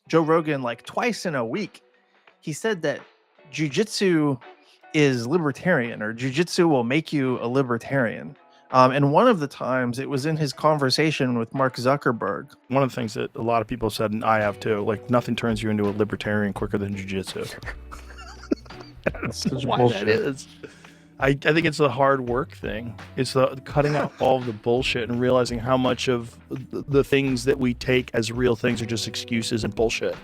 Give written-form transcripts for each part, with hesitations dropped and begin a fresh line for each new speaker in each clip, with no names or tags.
Joe Rogan, like twice in a week, he said that Jiu Jitsu is libertarian, or Jiu Jitsu will make you a libertarian. And one of the times it was in his conversation with Mark Zuckerberg.
One of the things that a lot of people said, and I have too, like nothing turns you into a libertarian quicker than jiu-jitsu.
That's such
Why
bullshit.
that is. I think it's the hard work thing. It's the cutting out all of the bullshit and realizing how much of the things that we take as real things are just excuses and bullshit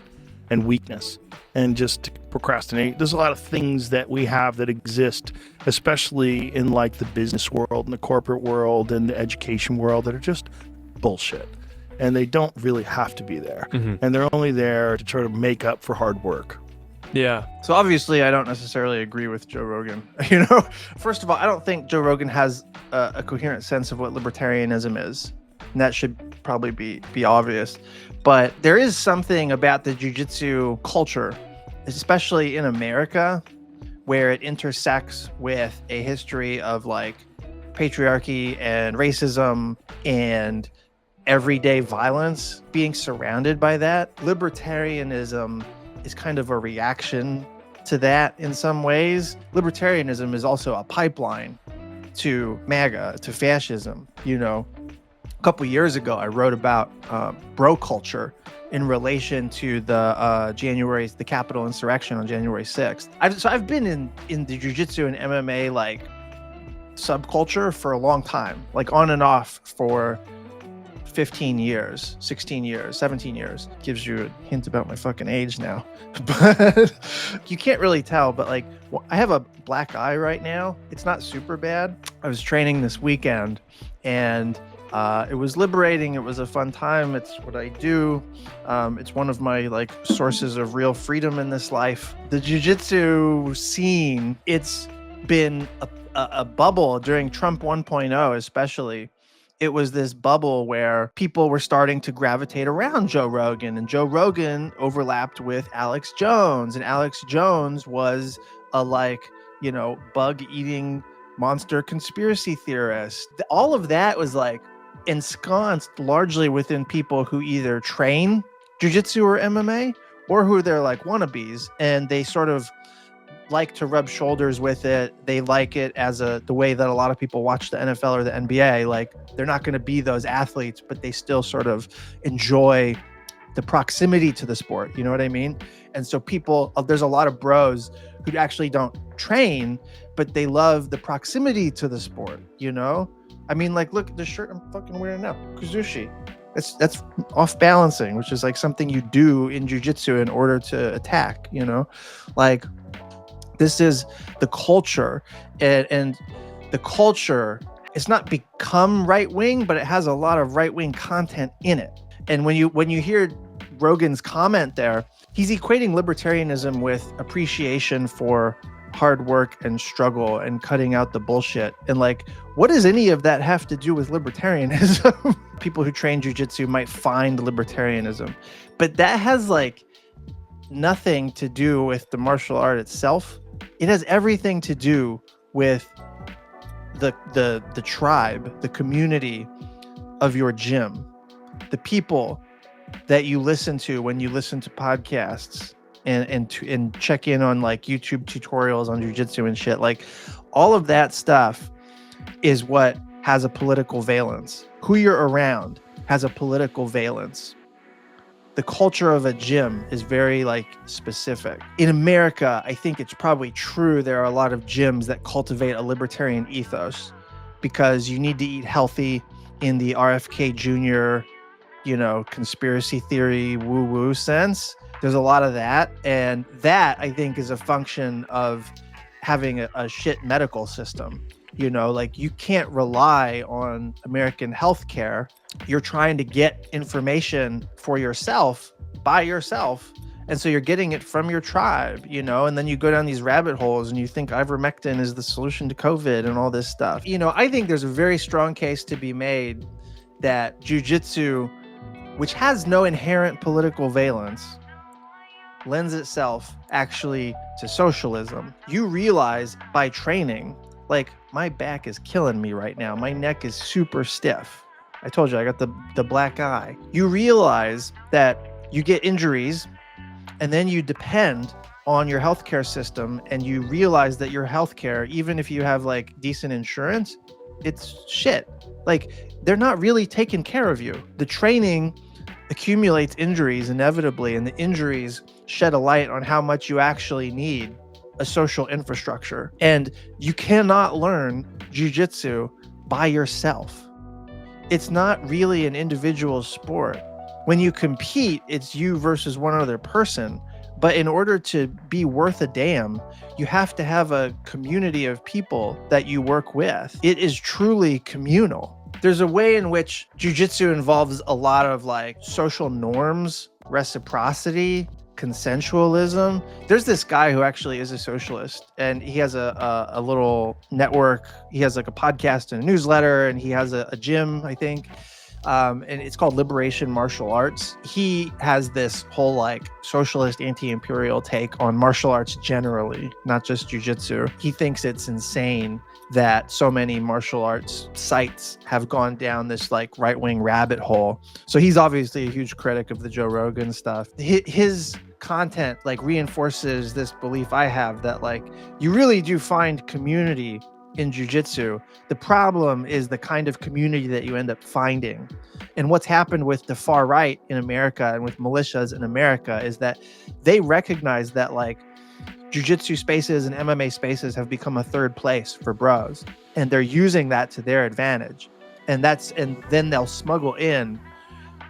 and weakness and just procrastinate. There's a lot of things that we have that exist, especially in like the business world and the corporate world and the education world, that are just bullshit. And they don't really have to be there.
Mm-hmm.
And they're only there to try to make up for hard work.
Yeah.
So obviously I don't necessarily agree with Joe Rogan. First of all, I don't think Joe Rogan has a coherent sense of what libertarianism is. And that should probably be obvious. But there is something about the jiu-jitsu culture, especially in America, where it intersects with a history of like patriarchy and racism and everyday violence, being surrounded by that. Libertarianism is kind of a reaction to that in some ways. Libertarianism is also a pipeline to MAGA, to fascism. A couple years ago, I wrote about bro culture in relation to the Capitol insurrection on January 6th. I've been in the jiu-jitsu and MMA like subculture for a long time, like on and off for 15 years, 16 years, 17 years. Gives you a hint about my fucking age now. But you can't really tell, but like I have a black eye right now. It's not super bad. I was training this weekend and it was liberating. It was a fun time. It's what I do. It's one of my like sources of real freedom in this life. The jiu-jitsu scene, it's been a bubble during Trump 1.0 especially. It was this bubble where people were starting to gravitate around Joe Rogan, and Joe Rogan overlapped with Alex Jones, and Alex Jones was a bug-eating monster conspiracy theorist. All of that was like ensconced largely within people who either train jiu-jitsu or MMA or who they're like wannabes, and they sort of like to rub shoulders with it. They like it as the way that a lot of people watch the NFL or the NBA. Like they're not going to be those athletes, but they still sort of enjoy the proximity to the sport. You know what I mean? And so there's a lot of bros who actually don't train, but they love the proximity to the sport. I mean, like, look at the shirt I'm fucking wearing now, Kuzushi. That's off balancing, which is like something you do in jiu-jitsu in order to attack, like this is the culture, and the culture it's not become right-wing, but it has a lot of right-wing content in it. And when you hear Rogan's comment there, he's equating libertarianism with appreciation for hard work and struggle and cutting out the bullshit. And like, what does any of that have to do with libertarianism? People who train jiu-jitsu might find libertarianism, but that has like nothing to do with the martial art itself. It has everything to do with the tribe, the community of your gym, the people that you listen to when you listen to podcasts and check in on like YouTube tutorials on jiu-jitsu and shit. Like all of that stuff is what has a political valence. Who you're around has a political valence. The culture of a gym is very like specific. In America, I think it's probably true there are a lot of gyms that cultivate a libertarian ethos because you need to eat healthy in the RFK Jr., conspiracy theory woo-woo sense. There's a lot of that. And that, I think, is a function of having a shit medical system. Like you can't rely on American healthcare. You're trying to get information for yourself by yourself. And so you're getting it from your tribe, and then you go down these rabbit holes and you think ivermectin is the solution to COVID and all this stuff. I think there's a very strong case to be made that jiu-jitsu, which has no inherent political valence, lends itself actually to socialism. You realize by training, like my back is killing me right now. My neck is super stiff. I told you I got the black eye. You realize that you get injuries, and then you depend on your healthcare system, and you realize that your healthcare, even if you have like decent insurance, it's shit. Like, they're not really taking care of you. The training accumulates injuries inevitably, and the injuries shed a light on how much you actually need a social infrastructure. And you cannot learn jiu-jitsu by yourself. It's not really an individual sport. When you compete, it's you versus one other person. But in order to be worth a damn, you have to have a community of people that you work with. It is truly communal. There's a way in which jiu-jitsu involves a lot of like social norms, reciprocity, consensualism. There's this guy who actually is a socialist, and he has a little network. He has like a podcast and a newsletter, and he has a gym, I think. And it's called Liberation Martial Arts. He has this whole like socialist anti-imperial take on martial arts generally, not just jiu-jitsu. He thinks it's insane that so many martial arts sites have gone down this like right-wing rabbit hole. So he's obviously a huge critic of the Joe Rogan stuff. His content like reinforces this belief I have that like you really do find community in jiu-jitsu. The problem is the kind of community that you end up finding. And what's happened with the far right in America and with militias in America is that they recognize that like jiu-jitsu spaces and MMA spaces have become a third place for bros, and they're using that to their advantage. And then they'll smuggle in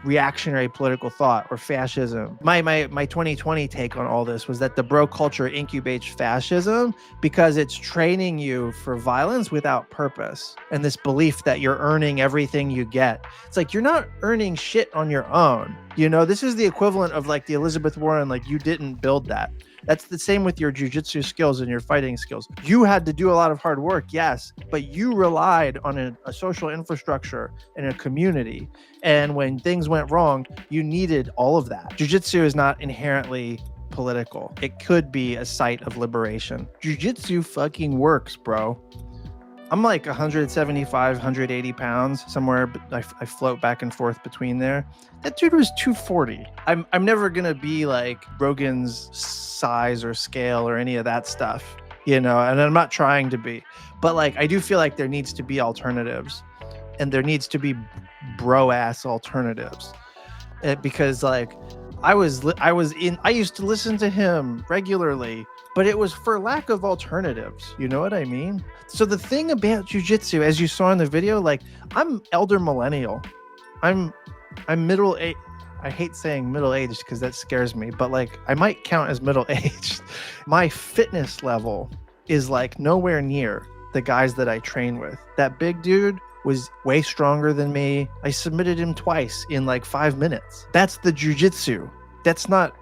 reactionary political thought or fascism. My 2020 take on all this was that the bro culture incubates fascism because it's training you for violence without purpose, and this belief that you're earning everything you get. It's like, you're not earning shit on your own. You know, this is the equivalent of like the Elizabeth Warren, like, you didn't build that. That's the same with your jiu-jitsu skills and your fighting skills. You had to do a lot of hard work, yes, but you relied on a social infrastructure and a community. And when things went wrong, you needed all of that. Jiu-jitsu is not inherently political. It could be a site of liberation. Jiu-jitsu fucking works, bro. I'm like 175, 180 pounds somewhere, but I float back and forth between there. That dude was 240. I'm never gonna be like Rogan's size or scale or any of that stuff, you know, and I'm not trying to be, but like, I do feel like there needs to be alternatives, and there needs to be bro ass alternatives, because like I used to listen to him regularly, but it was for lack of alternatives. You know what I mean? So the thing about jiu-jitsu, as you saw in the video, like, I'm elder millennial. I'm middle age. I hate saying middle aged because that scares me, but like, I might count as middle aged. My fitness level is like nowhere near the guys that I train with. That big dude was way stronger than me. I submitted him twice in like 5 minutes. That's the jiu-jitsu. That's not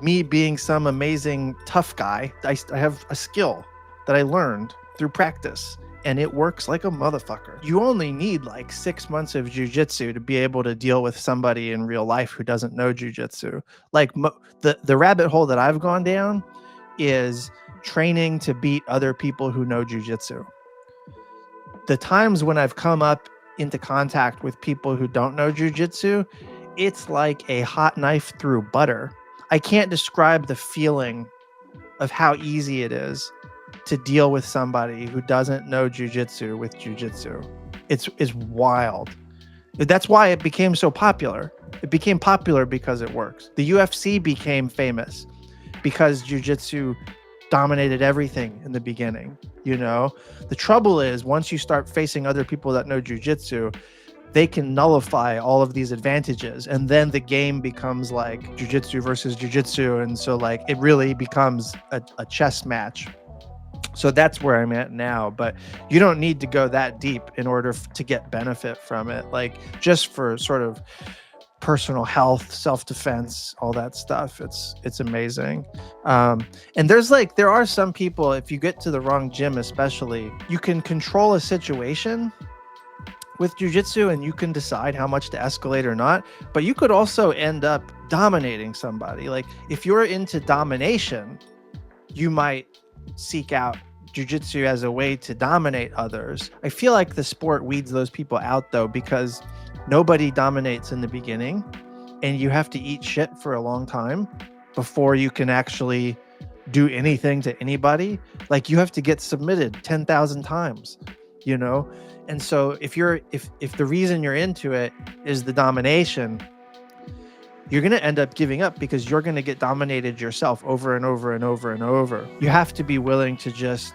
me being some amazing tough guy. I have a skill that I learned through practice, and it works like a motherfucker. You only need like 6 months of jiu-jitsu to be able to deal with somebody in real life who doesn't know jiu-jitsu. Like, the rabbit hole that I've gone down is training to beat other people who know jiu-jitsu. The times when I've come up into contact with people who don't know jiu-jitsu, it's like a hot knife through butter. I can't describe the feeling of how easy it is to deal with somebody who doesn't know jiu-jitsu with jiu-jitsu. It's wild. That's why it became so popular. It became popular because it works. The UFC became famous because jiu-jitsu dominated everything in the beginning. You know, the trouble is, once you start facing other people that know jiu-jitsu, they can nullify all of these advantages, and then the game becomes like jiu-jitsu versus jiu-jitsu, and so like it really becomes a chess match. So that's where I'm at now, but you don't need to go that deep in order to get benefit from it. Like, just for sort of personal health, self-defense, all that stuff, it's amazing. And there are some people, if you get to the wrong gym especially, you can control a situation with jiu-jitsu, and you can decide how much to escalate or not, but you could also end up dominating somebody. Like, if you're into domination, you might seek out jiu-jitsu as a way to dominate others. I feel like the sport weeds those people out though, because nobody dominates in the beginning, and you have to eat shit for a long time before you can actually do anything to anybody. Like, you have to get submitted 10,000 times, you know? And so if the reason you're into it is the domination, you're going to end up giving up because you're going to get dominated yourself over and over and over and over. You have to be willing to just,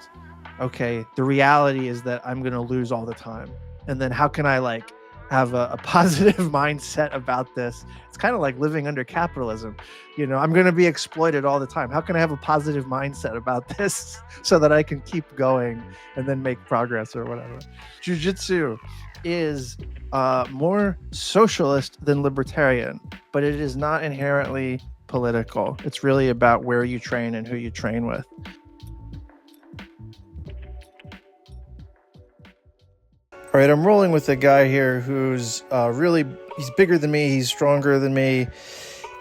okay, the reality is that I'm going to lose all the time. And then how can I like have a positive mindset about this? It's kind of like living under capitalism. You know, I'm going to be exploited all the time. How can I have a positive mindset about this so that I can keep going and then make progress or whatever? Jiu-Jitsu is more socialist than libertarian, but it is not inherently political. It's really about where you train and who you train with. All right, I'm rolling with a guy here who's he's bigger than me, he's stronger than me,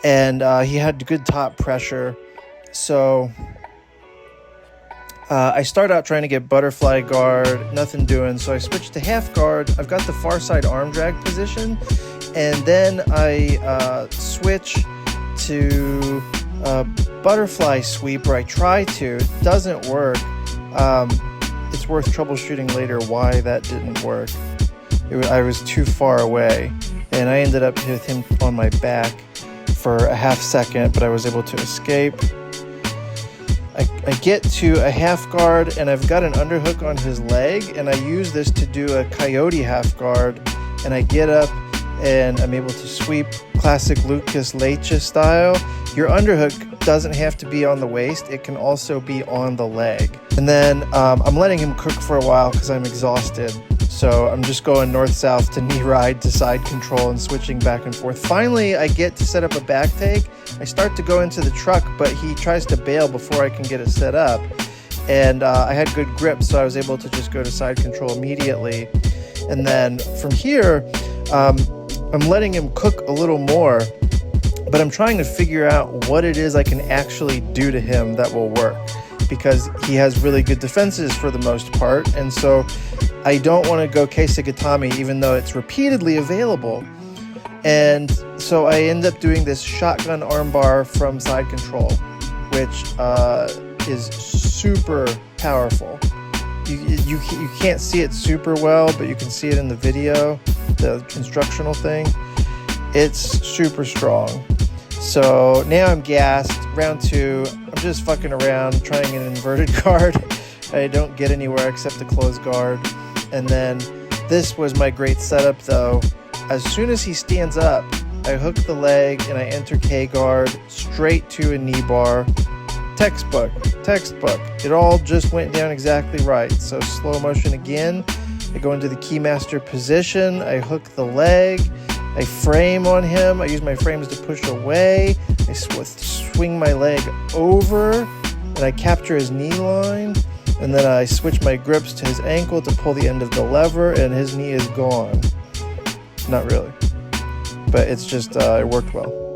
and he had good top pressure. So I start out trying to get butterfly guard, nothing doing. So I switched to half guard. I've got the far side arm drag position, and then I switch to butterfly sweep, or I try to. It doesn't work. It's worth troubleshooting later why that didn't work. I was too far away, and I ended up with him on my back for a half second, but I was able to escape. I get to a half guard, and I've got an underhook on his leg, and I use this to do a coyote half guard, and I get up, and I'm able to sweep classic Lucas Leite style. Your underhook doesn't have to be on the waist, it can also be on the leg. And then I'm letting him cook for a while because I'm exhausted. So I'm just going north-south to knee ride to side control and switching back and forth. Finally, I get to set up a back take. I start to go into the truck, but he tries to bail before I can get it set up. And I had good grip, so I was able to just go to side control immediately. And then from here, I'm letting him cook a little more, but I'm trying to figure out what it is I can actually do to him that will work, because he has really good defenses for the most part. And so I don't want to go Keisagatami, even though it's repeatedly available. And so I end up doing this shotgun armbar from side control, which is super powerful. You can't see it super well, but you can see it in the video, the instructional thing. It's super strong. So now I'm gassed. Round 2, I'm just fucking around, trying an inverted guard. I don't get anywhere except a closed guard. And then this was my great setup though. As soon as he stands up, I hook the leg and I enter K guard straight to a knee bar. Textbook. It all just went down exactly right. So slow motion again. I go into the keymaster position. I hook the leg. I frame on him. I use my frames to push away. I swing my leg over and I capture his knee line. And then I switch my grips to his ankle to pull the end of the lever, and his knee is gone. Not really. But it's just, it worked well.